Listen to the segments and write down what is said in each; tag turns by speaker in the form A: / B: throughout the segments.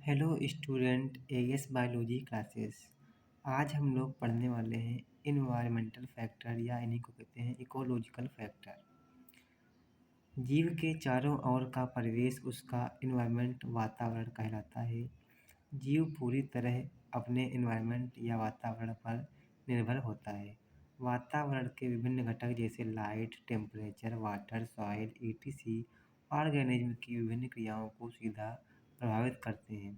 A: Hello student as biology classes. आज हम लोग पढ़ने वाले हैं इन्वायरमेंटल फैक्टर या इन्हीं को कहते हैं इकोलॉजिकल फैक्टर। जीव के चारों ओर का परिवेश उसका इन्वायरमेंट वातावरण कहलाता है। जीव पूरी तरह अपने इन्वायरमेंट या वातावरण पर निर्भर होता है। वातावरण के विभिन्न घटक जैसे light, temperature, water, soil etc organism की विभिन्न क्रियाओं को सीधा प्रभावित करते हैं।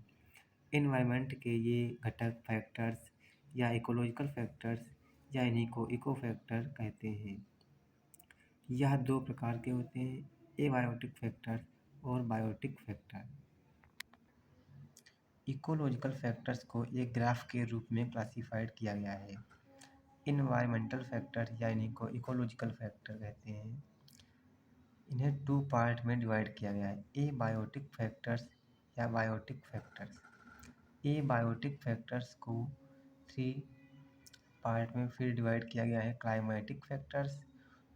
A: एनवायरनमेंट के ये घटक फैक्टर्स या इकोलॉजिकल फैक्टर्स या इन्हीं को इको फैक्टर कहते हैं। यह दो प्रकार के होते हैं, एबायोटिक फैक्टर और बायोटिक फैक्टर। इकोलॉजिकल फैक्टर्स को एक ग्राफ के रूप में क्लासिफाइड किया गया है। इन्वायरमेंटल फैक्टर या इन्हीं को इकोलॉजिकल फैक्टर कहते हैं। इन्हें टू पार्ट में डिवाइड किया गया है, एबायोटिक फैक्टर्स या बायोटिक फैक्टर्स। एबायोटिक फैक्टर्स को 3 पार्ट में फिर डिवाइड किया गया है, climatic factors,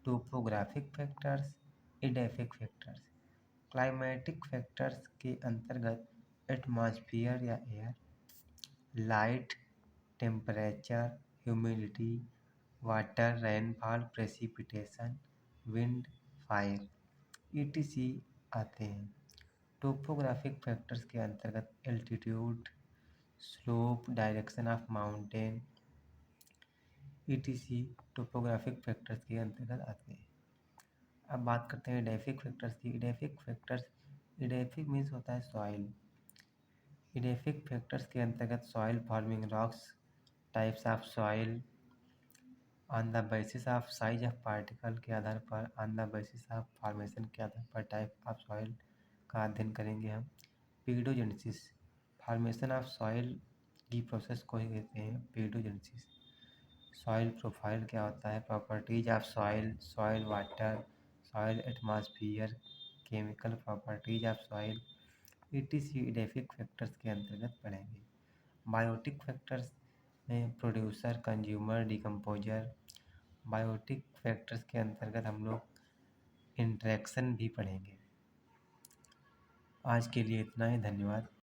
A: topographic factors, edaphic factors. Climatic factors के अंतर्गत एटमॉस्फेयर या air, light, temperature, humidity, water, rainfall, precipitation, wind, fire etc आते हैं। टोपोग्राफिक फैक्टर्स के अंतर्गत altitude, slope, direction of mountain etc topographic factors के अंतर्गत आते हैं। अब बात करते हैं एडेफिक फैक्टर्स की। एडेफिक मीन्स होता है सॉइल। एडेफिक फैक्टर्स के अंतर्गत soil forming rocks, types of soil on the basis of size of particle के आधार पर, on the basis of formation के आधार पर टाइप ऑफ सॉइल का अध्ययन करेंगे हम। पेडोजेनेसिस, फॉर्मेशन ऑफ सॉइल की प्रोसेस को ही कहते हैं पेडोजेनेसिस। सॉइल प्रोफाइल क्या होता है, properties of soil, soil water, soil atmosphere, chemical properties of soil ETC edaphic factors के अंतर्गत पढ़ेंगे। बायोटिक फैक्टर्स में producer, consumer, decomposer. Biotic factors के अंतर्गत हम लोग इंटरेक्शन भी पढ़ेंगे। आज के लिए इतना ही, धन्यवाद।